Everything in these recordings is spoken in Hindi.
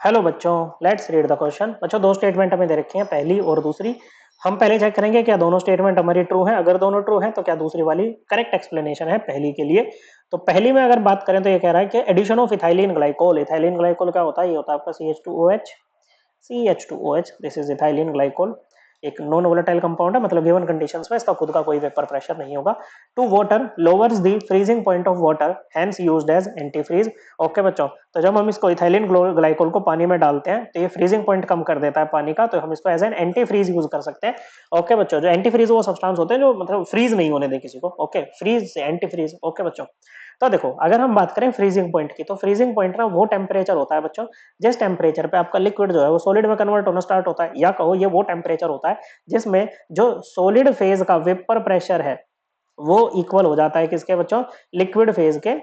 हेलो बच्चों, लेट्स रीड द क्वेश्चन। बच्चों दो स्टेटमेंट हमें दे रखी हैं, पहली और दूसरी। हम पहले चेक करेंगे क्या दोनों स्टेटमेंट हमारी ट्रू है। अगर दोनों ट्रू है तो क्या दूसरी वाली करेक्ट एक्सप्लेनेशन है पहली के लिए। तो पहली में अगर बात करें तो ये कह रहा है कि addition of ethylene glycol. Ethylene glycol क्या होता है? ये होता है आपका CH2OH, this is ethylene glycol. एक नॉन वोलेटाइल कंपाउंड है, मतलब गिवन कंडीशंस में इसका खुद का कोई वेपर प्रेशर नहीं होगा। To water lowers the freezing point of water, hence used as antifreeze. Okay बच्चों, तो जब हम इसको इथाइलिन ग्लाइकोल को पानी में डालते हैं तो ये फ्रीजिंग पॉइंट कम कर देता है पानी का, तो हम इसको as an antifreeze use कर सकते हैं। ओके बच्चों, जो एंटी फ्रीज वो सब्सटेंस होते हैं जो मतलब फ्रीज नहीं होने दे किसी को। ओके, फ्रीज से एंटी फ्रीज। ओके बच्चों, तो देखो अगर हम बात करें फ्रीजिंग पॉइंट की, तो फ्रीजिंग पॉइंट ना वो टेम्परेचर होता है बच्चों जिस टेम्परेचर पे आपका लिक्विड जो है वो सॉलिड में कन्वर्ट होना स्टार्ट होता है, या कहो ये वो टेम्परेचर होता है जिसमें जो सॉलिड फेज का वेपर प्रेशर है वो इक्वल हो जाता है किसके बच्चों? लिक्विड फेज के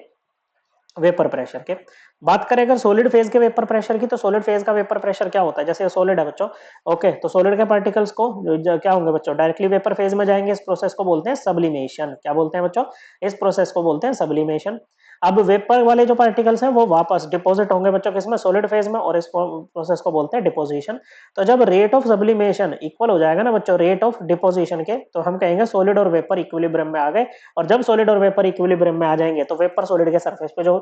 वेपर प्रेशर के। बात करें अगर सॉलिड फेज के वेपर प्रेशर की, तो सॉलिड फेज का वेपर प्रेशर क्या होता है? जैसे सॉलिड है बच्चों, ओके, तो सॉलिड के पार्टिकल्स को क्या होंगे बच्चों? डायरेक्टली वेपर फेज में जाएंगे। इस प्रोसेस को बोलते हैं सब्लिमेशन। क्या बोलते हैं बच्चों? इस प्रोसेस को बोलते हैं सब्लिमेशन। अब वेपर वाले जो पार्टिकल्स हैं वो वापस डिपॉजिट होंगे बच्चों किसमें? सॉलिड फेज में, और इस प्रोसेस को बोलते हैं डिपोजिशन। तो जब रेट ऑफ सब्लिमेशन इक्वल हो जाएगा ना बच्चों रेट ऑफ डिपोजिशन के, तो हम कहेंगे सॉलिड और वेपर इक्विलिब्रियम में आ गए। और जब सॉलिड और वेपर इक्विलिब्रियम में आ जाएंगे तो वेपर सॉलिड के सरफेस पे जो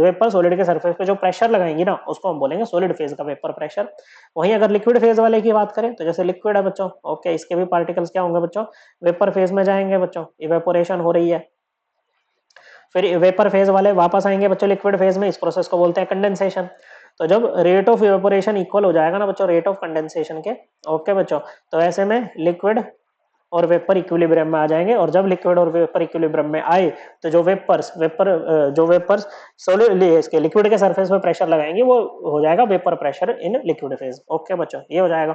वेपर सॉलिड के सरफेस पे जो प्रेशर लगाएंगे ना उसको हम बोलेंगे सॉलिड फेज का वेपर प्रेशर। वहीं अगर लिक्विड फेज वाले की बात करें तो जैसे लिक्विड है बच्चों, ओके, इसके भी पार्टिकल्स क्या होंगे बच्चों? वेपर फेज में जाएंगे बच्चों, इवेपोरेशन हो रही है। फिर वेपर फेज वाले वापस आएंगे बच्चों लिक्विड फेज में, इस प्रोसेस को बोलते हैं कंडेंसेशन। तो जब रेट ऑफ इवेपोरेशन इक्वल हो जाएगा ना बच्चों रेट ऑफ कंडेंसेशन के, ओके बच्चों, तो ऐसे में लिक्विड और वेपर इक्विलिब्रियम में आ जाएंगे। और जब लिक्विड और वेपर इक्विलिब्रियम में आए तो जो वेपर्स सॉलिड इसके लिक्विड के सरफेस पे प्रेशर लगाएंगे वो हो जाएगा vapour pressure in liquid phase. Okay बच्चों, ये हो जाएगा।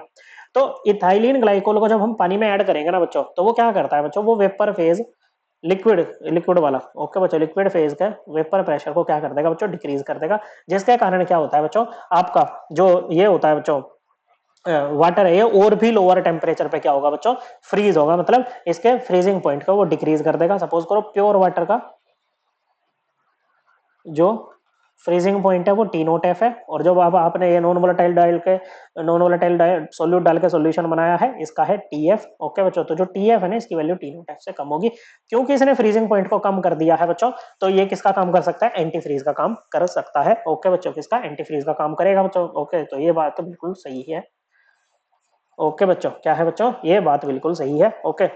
तो इथाइलिन ग्लाइकोल को जब हम पानी में ऐड करेंगे ना बच्चों, तो वो क्या करता है बच्चों? वो वेपर फेज लिक्विड लिक्विड वाला, ओके बच्चों, लिक्विड फेज का वेपर प्रेशर को क्या कर देगा बच्चों? डिक्रीज कर देगा। जिसके कारण क्या होता है बच्चों? आपका जो ये होता है बच्चों वाटर है ये और भी लोअर टेम्परेचर पे क्या होगा बच्चों? फ्रीज होगा, मतलब इसके फ्रीजिंग पॉइंट को वो डिक्रीज कर देगा। सपोज करो प्योर वाटर का जो फ्रीजिंग पॉइंट है वो टी नोट एफ है, और जब आपने ये नॉन वोलेटाइल सोल्यूट डाल के सोल्यूशन बनाया है इसका है टी एफ। ओके बच्चों, तो जो टी एफ है ना इसकी वैल्यू टी नोट एफ से कम होगी, क्योंकि इसने फ्रीजिंग पॉइंट को कम कर दिया है बच्चों। तो ये किसका काम कर सकता है? एंटी फ्रीज का काम कर सकता है। ओके बच्चों, किसका? एंटी फ्रीज का काम करेगा बच्चों। ओके, तो ये बात तो बिल्कुल सही है। ओके बच्चों, क्या है बच्चों? ये बात बिल्कुल सही है। ओके,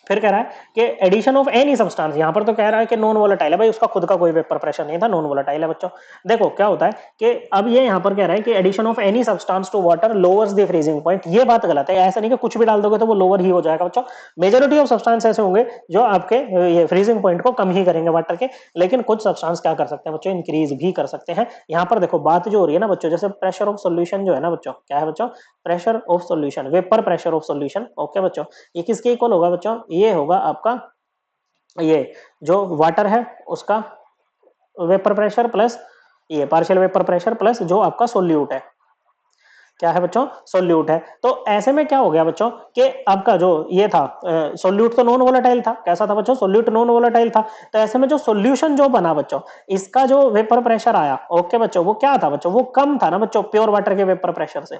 फिर कह रहा है कि एडिशन ऑफ एनी सब्सटेंस, यहां पर तो कह रहा है कि नॉन वोलेटाइल है भाई, उसका खुद का कोई वेपर प्रेशर नहीं था, नॉन वोलेटाइल है बच्चों। देखो क्या होता है कि अब ये यहां पर कह रहा है कि addition of any substance to water lowers the freezing point. ये बात गलत है, ऐसा नहीं कि कुछ भी डाल दोगे तो वो लोअर ही हो जाएगा बच्चों। मेजोरिटी ऑफ सब्सटेंस ऐसे होंगे जो आपके ये फ्रीजिंग पॉइंट को कम ही करेंगे वाटर के, लेकिन कुछ सब्सटेंस क्या कर सकते हैं बच्चों? इंक्रीज भी कर सकते हैं। यहां पर देखो बात जो हो रही है ना बच्चों, जैसे प्रेशर ऑफ सोल्यूशन जो है ना बच्चों, क्या है बच्चों? Pressure of solution, vapour pressure of solution. Okay बच्चों, ये किसके इक्वल होगा बच्चों? ये होगा आपका ये जो वाटर है उसका वेपर प्रेशर प्लस ये पार्शियल वेपर प्रेशर प्लस जो आपका सोल्यूट है। क्या है बच्चों? सोल्यूट है। तो ऐसे में क्या हो गया बच्चों कि आपका जो ये था सोल्यूट तो नॉन वोलेटाइल था। कैसा था बच्चों? सोल्यूट नॉन वोलेटाइल था। तो ऐसे में जो सोल्यूशन जो बना बच्चों, इसका जो वेपर प्रेशर आया, ओके बच्चों, वो क्या था बच्चों? वो कम था ना बच्चों प्योर वाटर के वेपर प्रेशर से।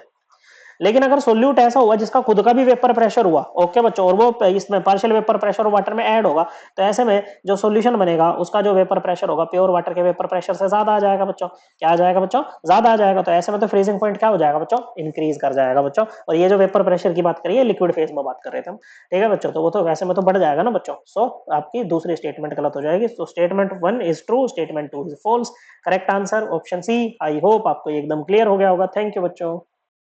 लेकिन अगर सोल्यूट ऐसा हुआ जिसका खुद का भी वेपर प्रेशर हुआ, ओके बच्चों, और वो इसमें पार्शियल वेपर प्रेशर वाटर में ऐड होगा, तो ऐसे में जो सॉल्यूशन बनेगा उसका जो वेपर प्रेशर होगा प्योर वाटर के वेपर प्रेशर से ज्यादा आ जाएगा बच्चों। क्या आ जाएगा बच्चों? ज्यादा आ जाएगा। तो ऐसे में तो फ्रीजिंग पॉइंट क्या हो जाएगा बच्चों? इंक्रीज कर जाएगा बच्चों। और ये जो वेपर प्रेशर की बात करिए लिक्विड फेज में बात कर रहे थे हम, ठीक है बच्चों, तो वो तो वैसे में तो बढ़ जाएगा ना बच्चों। सो आपकी दूसरी स्टेटमेंट गलत हो जाएगी। तो statement 1 is true, statement 2 is false. Correct answer option C. I hope आपको एकदम क्लियर हो गया होगा। थैंक यू बच्चों।